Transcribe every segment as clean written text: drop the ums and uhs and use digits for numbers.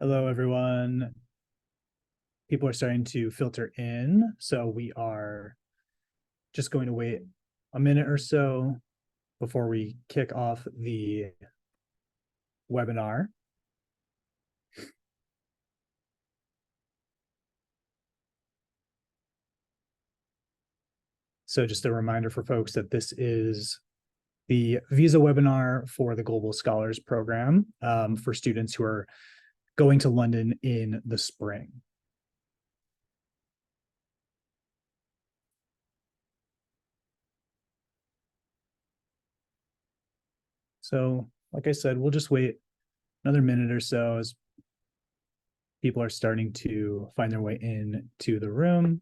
Hello, everyone. People are starting to filter in, so we are just going to wait a minute or so before we kick off the webinar. So just a reminder for folks that this is the visa webinar for the Global Scholars Program for students who are going to London in the spring. So, like I said, we'll just wait another minute or so as people are starting to find their way into the room.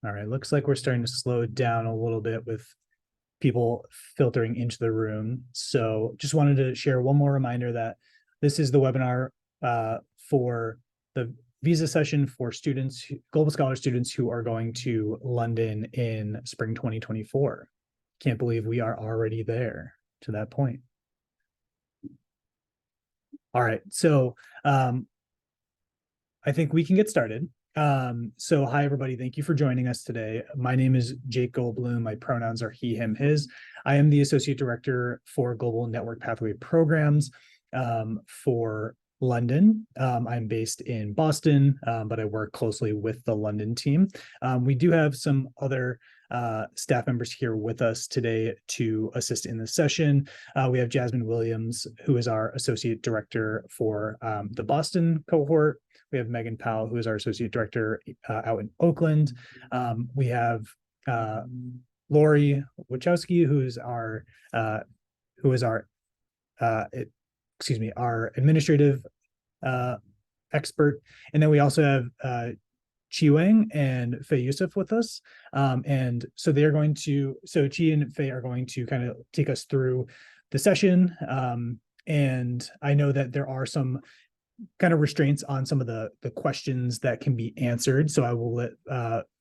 All right, looks like we're starting to slow down a little bit with people filtering into the room. So just wanted to share one more reminder that this is the webinar for the visa session for students, Global Scholar students who are going to London in spring 2024. Can't believe we are already there to that point. All right, so I think we can get started. So hi, everybody. Thank you for joining us today. My name is Jake Goldblum. My pronouns are he, him, his. I am the Associate Director for Global Network Pathway Programs for London. I'm based in Boston, but I work closely with the London team. We do have some other staff members here with us today to assist in this session. We have Jasmine Williams, who is our Associate Director for the Boston cohort. We have Megan Powell, who is our Associate Director out in Oakland. We have Lori Wachowski, who is our our administrative expert. And then we also have Chi Wang and Faye Youssef with us. And so they're going to, so Chi and Faye are going to kind of take us through the session. And I know that there are some kind of restraints on some of the questions that can be answered. So I will let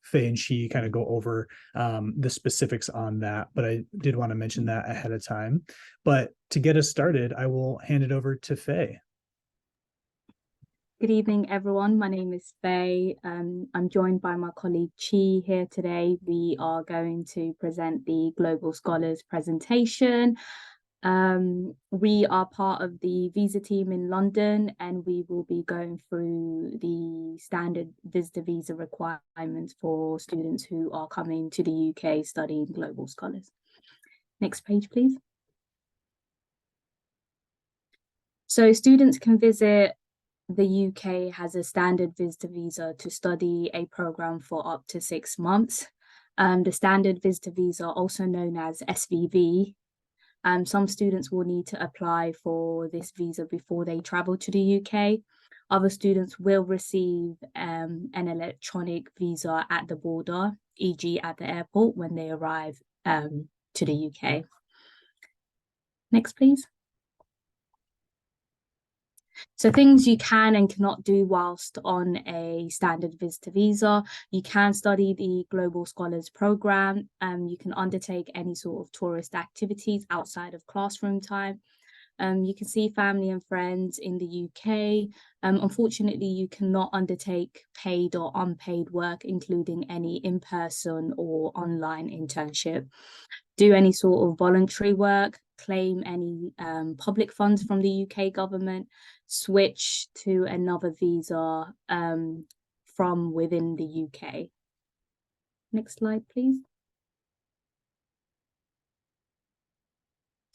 Faye and Chi kind of go over the specifics on that. But I did want to mention that ahead of time. But to get us started, I will hand it over to Faye. Good evening, everyone. My name is Faye. I'm joined by my colleague Chi here today. We are going to present the Global Scholars presentation. We are part of the visa team in London, and we will be going through the standard visitor visa requirements for students who are coming to the UK studying Global Scholars. Next page, please. So students can visit the UK has a standard visitor visa to study a program for up to 6 months. The standard visitor visa, also known as SVV, some students will need to apply for this visa before they travel to the UK. Other students will receive an electronic visa at the border, e.g. at the airport when they arrive to the UK. Next, please. So things you can and cannot do whilst on a standard visitor visa. You can study the Global Scholars Program. You can undertake any sort of tourist activities outside of classroom time. You can see family and friends in the UK. Unfortunately, you cannot undertake paid or unpaid work, including any in-person or online internship. Do any sort of voluntary work, claim any public funds from the UK government, switch to another visa from within the UK. Next slide, please.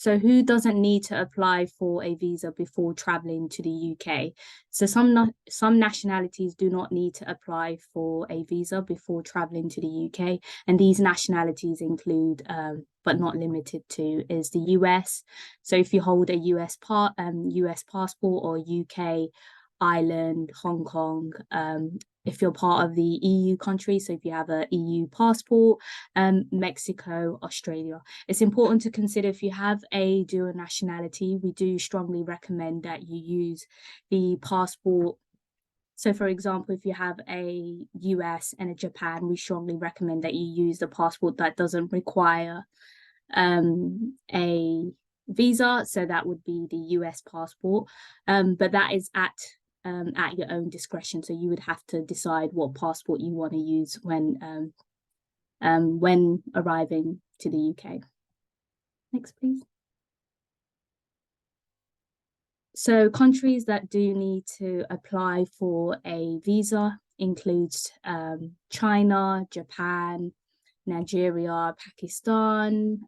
So who doesn't need to apply for a visa before traveling to the UK? So some nationalities do not need to apply for a visa before traveling to the UK. And these nationalities include, but not limited to, is the US. So if you hold a US passport, or UK, Ireland, Hong Kong, if you're part of the EU country, so if you have an EU passport, Mexico, Australia. It's important to consider if you have a dual nationality, we do strongly recommend that you use the passport. So for example, if you have a US and a Japan, we strongly recommend that you use the passport that doesn't require a visa. So that would be the US passport. But that is at your own discretion. So you would have to decide what passport you want to use when arriving to the UK. Next, please. So countries that do need to apply for a visa includes China, Japan, Nigeria, Pakistan,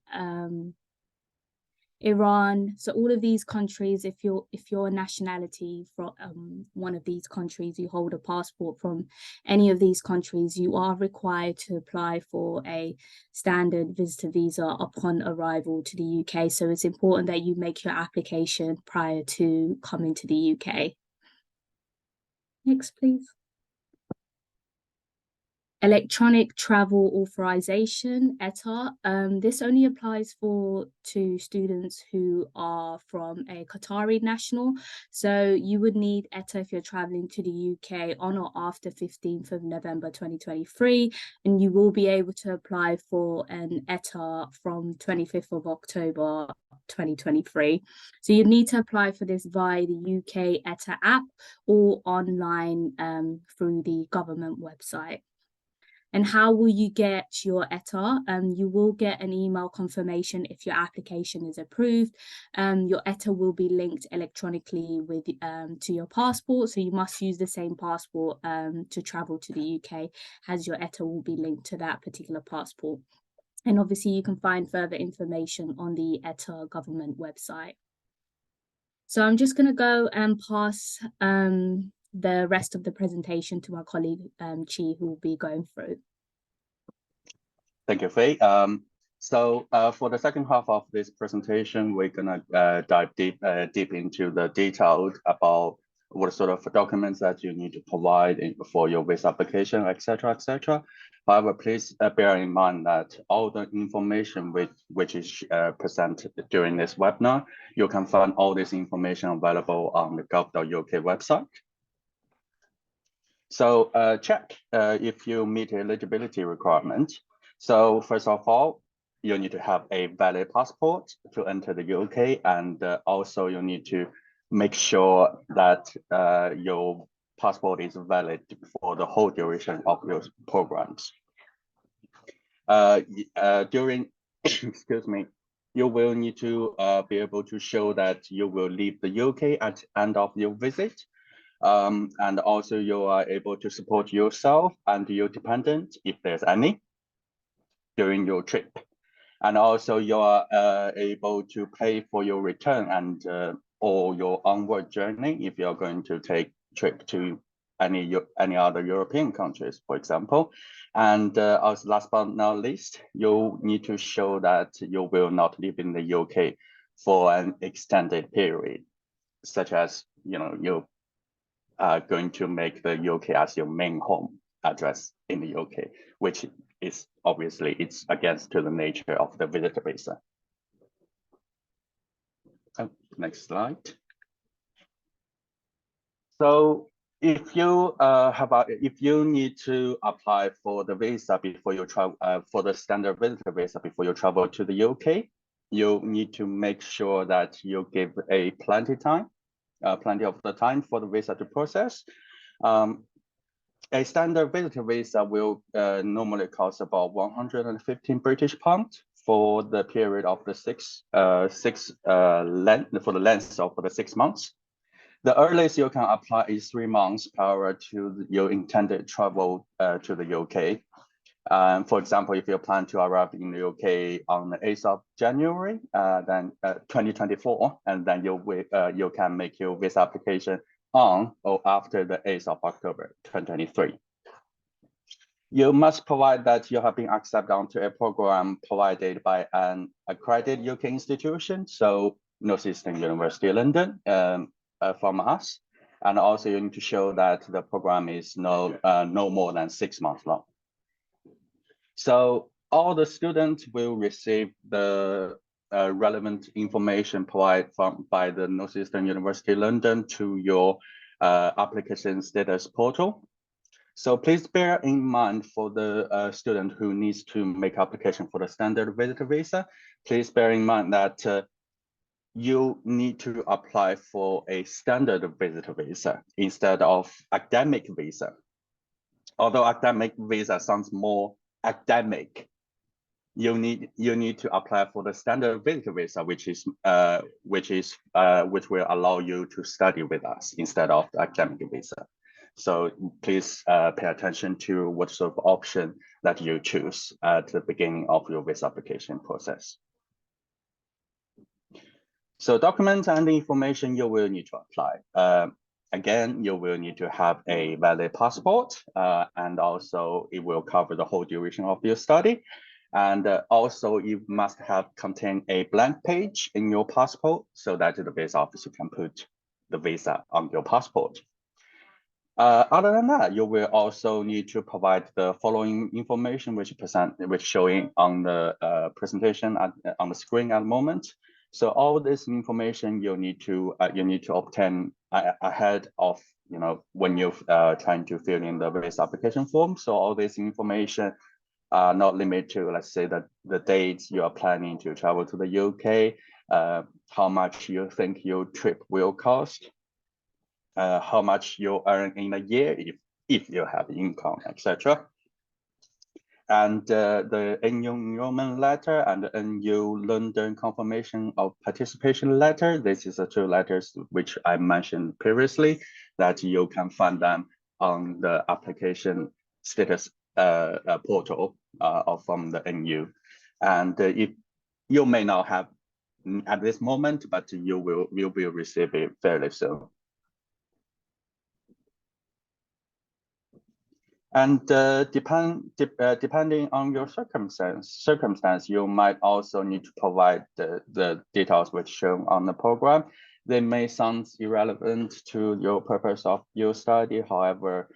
Iran. So all of these countries, if you're a nationality from one of these countries, you hold a passport from any of these countries, you are required to apply for a standard visitor visa upon arrival to the UK. So it's important that you make your application prior to coming to the UK. Next, please. Electronic travel authorization, ETA. This only applies to students who are from a Qatari national. So you would need ETA if you're traveling to the UK on or after 15th of November 2023, and you will be able to apply for an ETA from 25th of October 2023. So you need to apply for this via the UK ETA app or online through the government website. And how will you get your ETA? You will get an email confirmation if your application is approved. Your ETA will be linked electronically with to your passport. So you must use the same passport to travel to the UK, as your ETA will be linked to that particular passport. And obviously you can find further information on the ETA government website. So I'm just going to go and pass the rest of the presentation to my colleague, Chi, who will be going through. Thank you, Faye. So for the second half of this presentation, we're gonna dive deep into the details about what sort of documents that you need to provide for your visa application, etc., etc. However, please bear in mind that all the information which is presented during this webinar, you can find all this information available on the gov.uk website. So check if you meet eligibility requirement. So first of all, you need to have a valid passport to enter the UK, and also you need to make sure that your passport is valid for the whole duration of your programs. During, excuse me, you will need to be able to show that you will leave the UK at the end of your visit. And also you are able to support yourself and your dependent, if there's any, during your trip. And also you are able to pay for your return and or your onward journey if you're going to take trip to any other European countries, for example. And as last but not least, you need to show that you will not live in the UK for an extended period, such as, you know, you are going to make the UK as your main home address in the UK, which is obviously it's against to the nature of the visitor visa. Oh, next slide. So if you if you need to apply for the visa before you travel for the standard visitor visa before you travel to the UK, you need to make sure that you give plenty of the time for the visa to process. A standard visitor visa will normally cost about 115 British pounds for the period of the length of the 6 months. The earliest you can apply is 3 months prior to your intended travel to the UK. For example, if you plan to arrive in the UK on the 8th of January, then 2024, and then you can make your visa application on or after the 8th of October 2023. You must provide that you have been accepted onto a program provided by an accredited UK institution, so Northeastern University London from us. And also you need to show that the program is no more than 6 months long. So all the students will receive the relevant information provided by the Northeastern University London to your application status portal. So please bear in mind for the student who needs to make application for the standard visitor visa, please bear in mind that you need to apply for a standard visitor visa instead of academic visa. Although academic visa sounds more academic, you need to apply for the standard visitor visa, which will allow you to study with us instead of the academic visa. So please pay attention to what sort of option that you choose at the beginning of your visa application process. So documents and information you will need to apply. Again, you will need to have a valid passport, and also it will cover the whole duration of your study. And also you must have contain a blank page in your passport so that the visa officer can put the visa on your passport. Other than that, you will also need to provide the following information which showing on the presentation on the screen at the moment. So all this information you need to obtain ahead of when you're trying to fill in the visa application form. So all this information are not limited to, let's say, the dates you are planning to travel to the UK, how much you think your trip will cost, how much you earn in a year if you have income, etc. And the NU enrollment letter and the NU London confirmation of participation letter. This is the two letters which I mentioned previously, that you can find them on the application status portal from the NU. And if you may not have at this moment, but you will receive it fairly soon. And depending on your circumstance, you might also need to provide the details which shown on the program. They may sound irrelevant to your purpose of your study. However,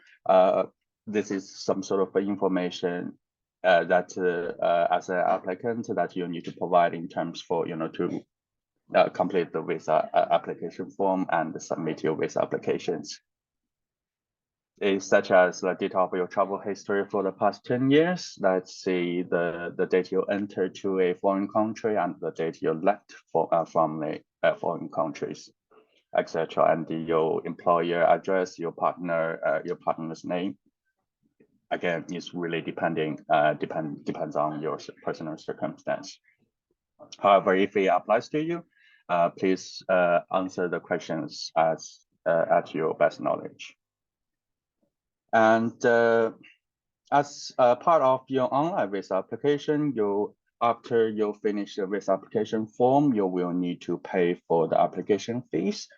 this is some sort of information that as an applicant that you need to provide in terms for to complete the visa application form and submit your visa applications. Is such as the data of your travel history for the past 10 years. Let's see the date you entered to a foreign country and the date you left from the foreign countries, etc. And your employer address, your partner's name. Again, it's really depends on your personal circumstance. However, if it applies to you, please answer the questions at your best knowledge. And as part of your online visa application, after you finish the visa application form, you will need to pay for the application fees.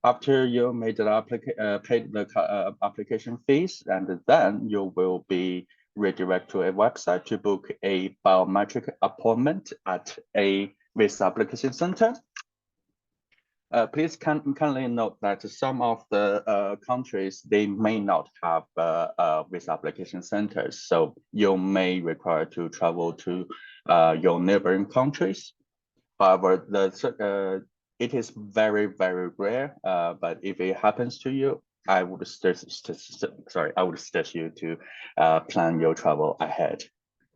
After you made the paid the application fees, and then you will be redirected to a website to book a biometric appointment at a visa application center. Please kindly note that some of the countries, they may not have visa application centers, so you may require to travel to your neighboring countries. However, it is very, very rare, but if it happens to you, I would suggest you to plan your travel ahead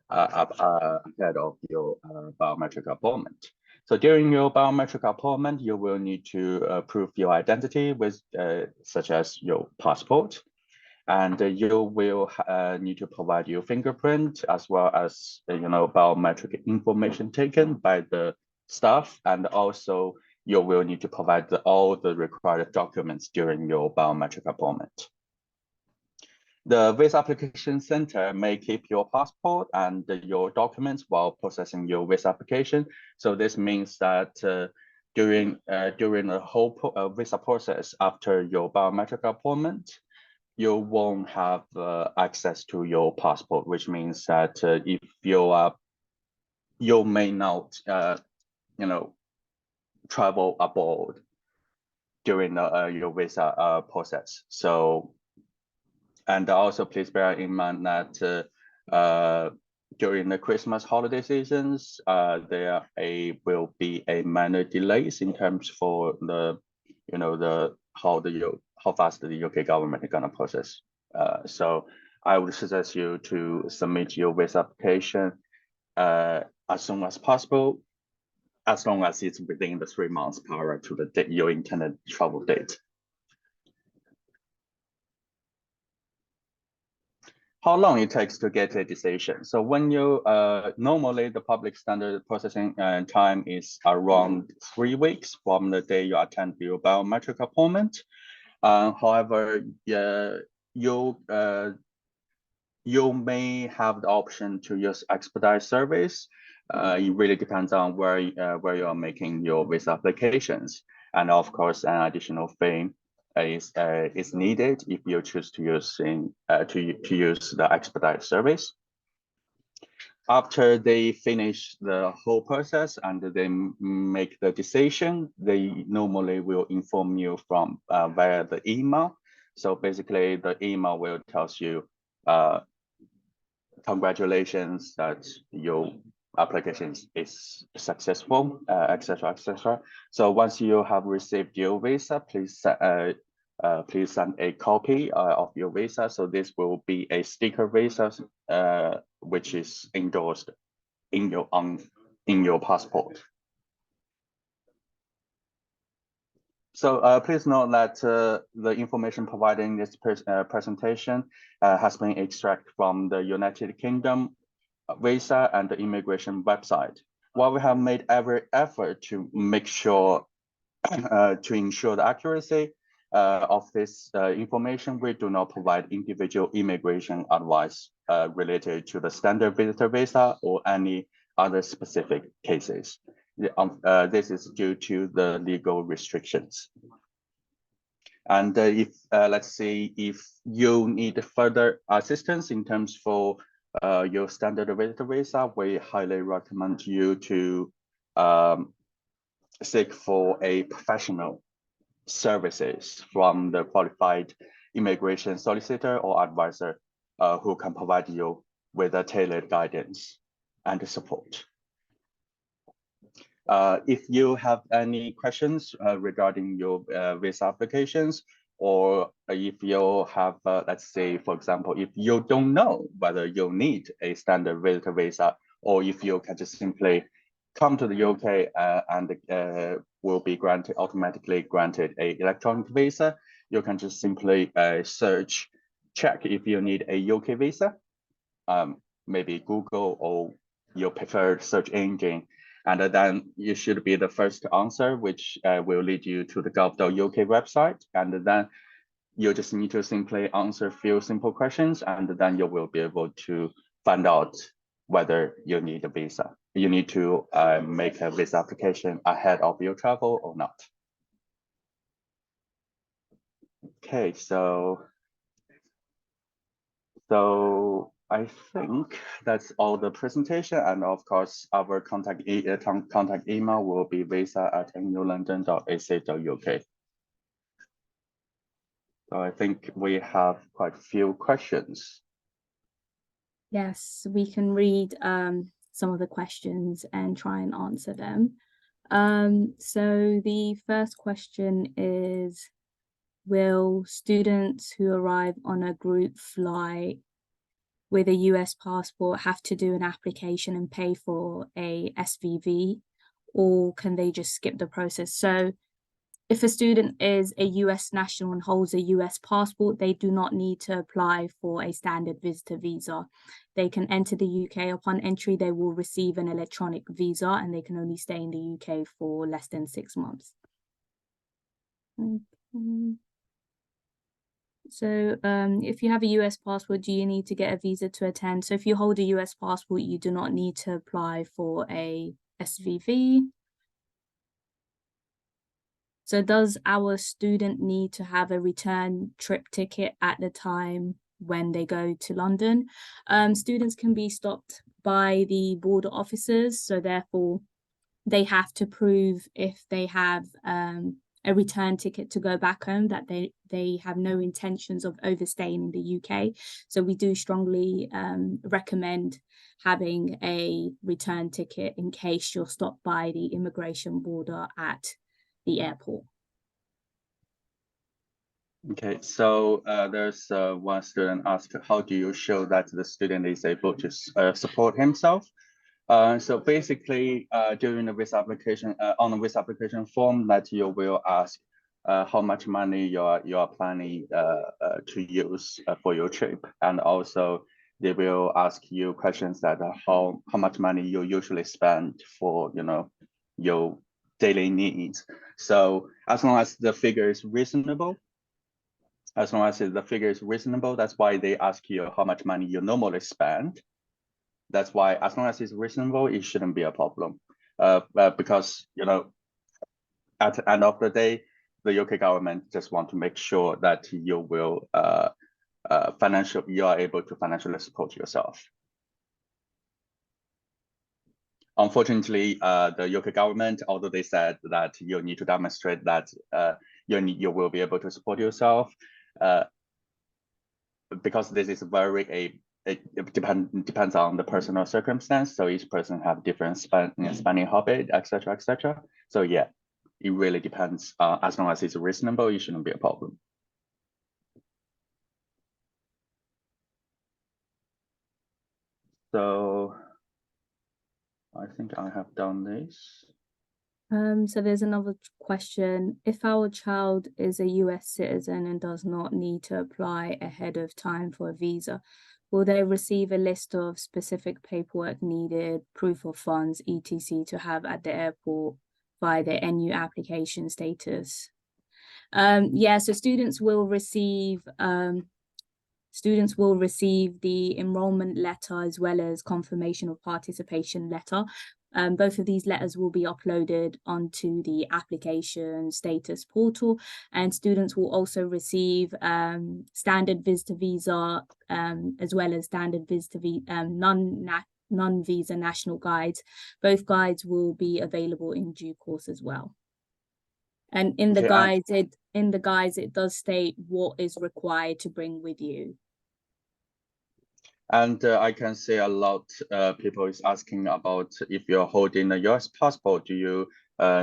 of your biometric appointment. So during your biometric appointment, you will need to prove your identity with such as your passport, and you will need to provide your fingerprint as well as biometric information taken by the staff, and also you will need to provide all the required documents during your biometric appointment. The visa application center may keep your passport and your documents while processing your visa application. So this means that during the whole visa process after your biometric appointment, you won't have access to your passport, which means that if you may not travel abroad during your visa process. So, and also please bear in mind that during the Christmas holiday seasons, there will be a minor delays in terms for the, how fast the UK government is gonna process. So I would suggest you to submit your visa application as soon as possible, as long as it's within the 3 months prior to the date, your intended travel date. How long it takes to get a decision? So when you normally the public standard processing time is around 3 weeks from the day you attend your biometric appointment. However, you may have the option to use expedite service. It really depends on where you are making your visa applications, and of course, an additional fee is needed if you choose to use the expedite service. After they finish the whole process and they make the decision, they normally will inform you from via the email. So basically, the email will tell you, congratulations that your application is successful, etc., etc. So once you have received your visa, please send a copy of your visa. So this will be a sticker visa, which is endorsed in your passport. So please note that the information provided in this presentation has been extracted from the United Kingdom visa and the immigration website. While we have made every effort to make sure to ensure the accuracy of this information, we do not provide individual immigration advice related to the standard visitor visa or any other specific cases. This is due to the legal restrictions. And if let's say if you need further assistance in terms for your standard visitor visa, we highly recommend you to seek for a professional services from the qualified immigration solicitor or advisor who can provide you with a tailored guidance and support. If you have any questions regarding your visa applications, or if you have, let's say, for example, if you don't know whether you need a standard visitor visa, or if you can just simply come to the UK and will be automatically granted a electronic visa, you can just simply check if you need a UK visa, maybe Google or your preferred search engine, and then you should be the first answer, which will lead you to the gov.uk website, and then you just need to simply answer a few simple questions, and then you will be able to find out whether you need a visa. You need to make a visa application ahead of your travel or not. Okay, so I think that's all the presentation, and of course our contact email will be visa@nulondon.ac.uk. So I think we have quite a few questions. Yes, we can read some of the questions and try and answer them. So the first question is, will students who arrive on a group flight with a US passport have to do an application and pay for a SVV, or can they just skip the process? So if a student is a US national and holds a US passport, they do not need to apply for a standard visitor visa. They can enter the UK. Upon entry, they will receive an electronic visa, and they can only stay in the UK for less than 6 months. Okay. So if you have a US passport, do you need to get a visa to attend? So if you hold a US passport, you do not need to apply for a SVV. So does our student need to have a return trip ticket at the time when they go to London? Students can be stopped by the border officers, so therefore they have to prove if they have a return ticket to go back home, that they have no intentions of overstaying in the UK. So we do strongly recommend having a return ticket in case you're stopped by the immigration border at the airport. Okay, so there's one student asked, how do you show that the student is able to support himself? So basically, during the visa application, on the visa application form, that you will ask how much money you are planning to use for your trip, and also they will ask you questions that how much money you usually spend for your daily needs. So as long as the figure is reasonable, that's why they ask you how much money you normally spend. That's why, as long as it's reasonable, it shouldn't be a problem. Because at the end of the day, the UK government just want to make sure that you will you are able to financially support yourself. Unfortunately, the UK government, although they said that you need to demonstrate that you will be able to support yourself, because this is it depends on the personal circumstance. So each person have different spending habit, etc., etc. So yeah, it really depends. As long as it's reasonable, it shouldn't be a problem. So I think I have done this. So there's another question. If our child is a US citizen and does not need to apply ahead of time for a visa, will they receive a list of specific paperwork needed, proof of funds, etc. to have at the airport via their NU application status? Yeah, so students will receive the enrollment letter as well as confirmation of participation letter. Both of these letters will be uploaded onto the application status portal, and students will also receive standard visitor visa as well as standard visitor non-visa national guides. Both guides will be available in due course as well. And in the guides, it does state what is required to bring with you. And I can see a lot people is asking about, if you're holding a US passport, do you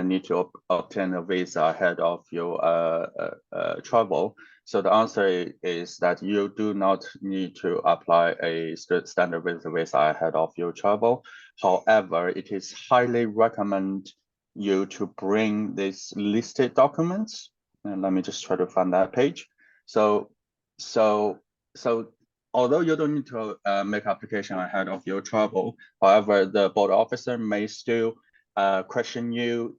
need to obtain a visa ahead of your travel? So the answer is that you do not need to apply a standard visa ahead of your travel. However, it is highly recommend you to bring these listed documents. And let me just try to find that page. So although you don't need to make application ahead of your travel, however, the border officer may still question you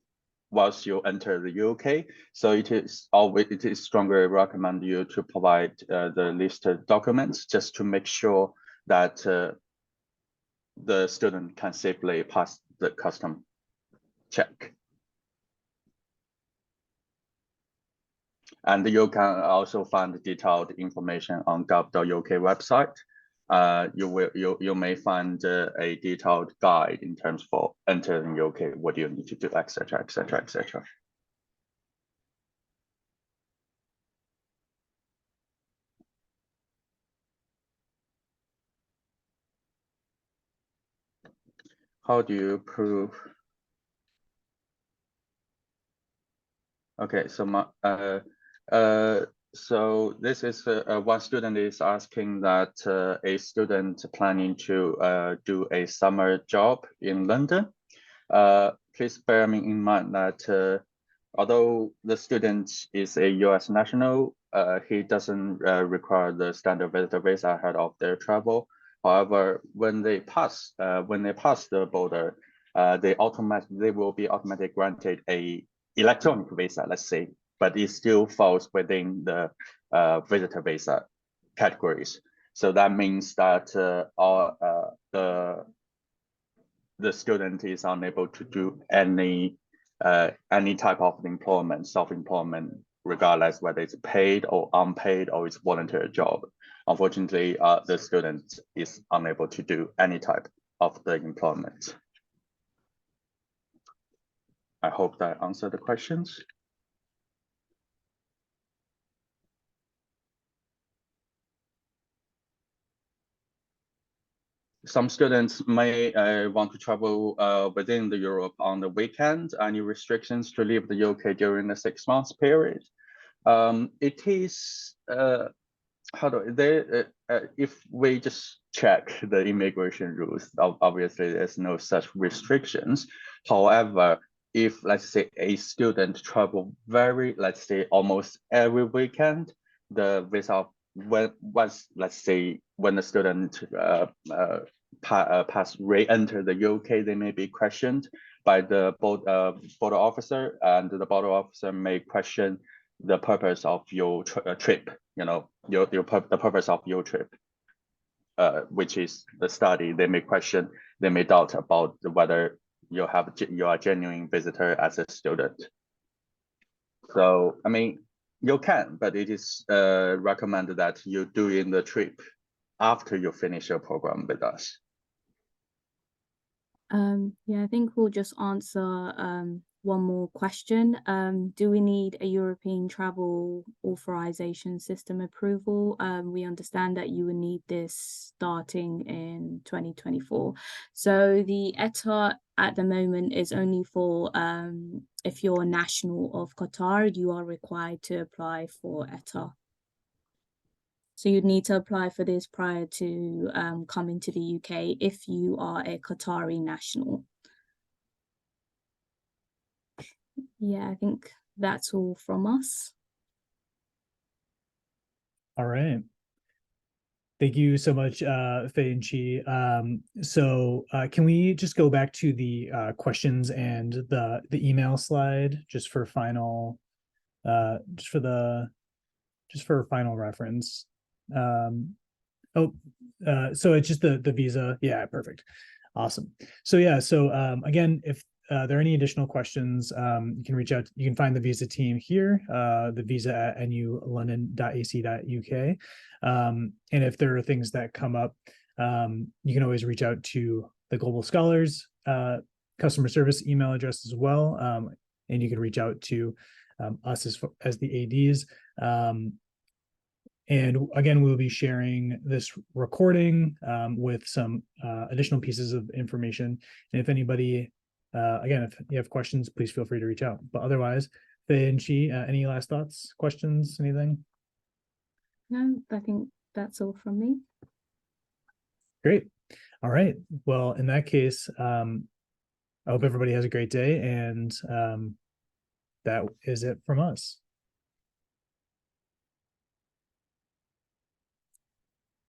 whilst you enter the UK. So it is strongly recommend you to provide the listed documents, just to make sure that the student can safely pass the custom check. And you can also find detailed information on gov.uk website. You may find a detailed guide in terms for entering UK, what do you need to do, etc., etc., etc. How do you prove? Okay, so this is one student is asking that a student planning to do a summer job in London. Please bear me in mind that although the student is a US national, he doesn't require the standard visitor visa ahead of their travel. However, when they pass the border, they will be automatically granted a electronic visa, let's say, but it still falls within the visitor visa categories. So that means that the student is unable to do any type of employment, self-employment, regardless whether it's paid or unpaid or it's voluntary job. Unfortunately, the student is unable to do any type of the employment. I hope that answered the questions. some students may want to travel within the Europe on the weekend. Any restrictions to leave the UK during the 6 months period? It is if we just check the immigration rules, obviously there's no such restrictions. However, if let's say a student travel let's say almost every weekend, the visa let's say when the student re-enter the UK, they may be questioned by the border officer, and the border officer may question the purpose of your trip, the purpose of your trip, which is the study. They may question, they may doubt about whether you are a genuine visitor as a student. So, I mean, you can, but it is recommended that you do in the trip after you finish your program with us. Yeah, I think we'll just answer one more question. Do we need a European travel authorization system approval? We understand that you will need this starting in 2024. So the ETA at the moment is only for if you're a national of Qatar, you are required to apply for ETA. So you'd need to apply for this prior to coming to the UK if you are a Qatari national. Yeah, I think that's all from us. All right. Thank you so much, Faye and Chi. So can we just go back to the questions and the email slide just for final, just for final reference. So it's just the visa. Yeah, perfect. Awesome. So yeah, so again, if there are any additional questions, you can reach out. You can find the visa team here, the visa at nulondon.ac.uk. And if there are things that come up, you can always reach out to the Global Scholars customer service email address as well. And you can reach out to us as the ADs. And again, we'll be sharing this recording with some additional pieces of information. And if anybody, again, if you have questions, please feel free to reach out. But otherwise, Faye and Chi, any last thoughts, questions, anything? No, I think that's all from me. Great. All right. Well, in that case, I hope everybody has a great day. And that is it from us.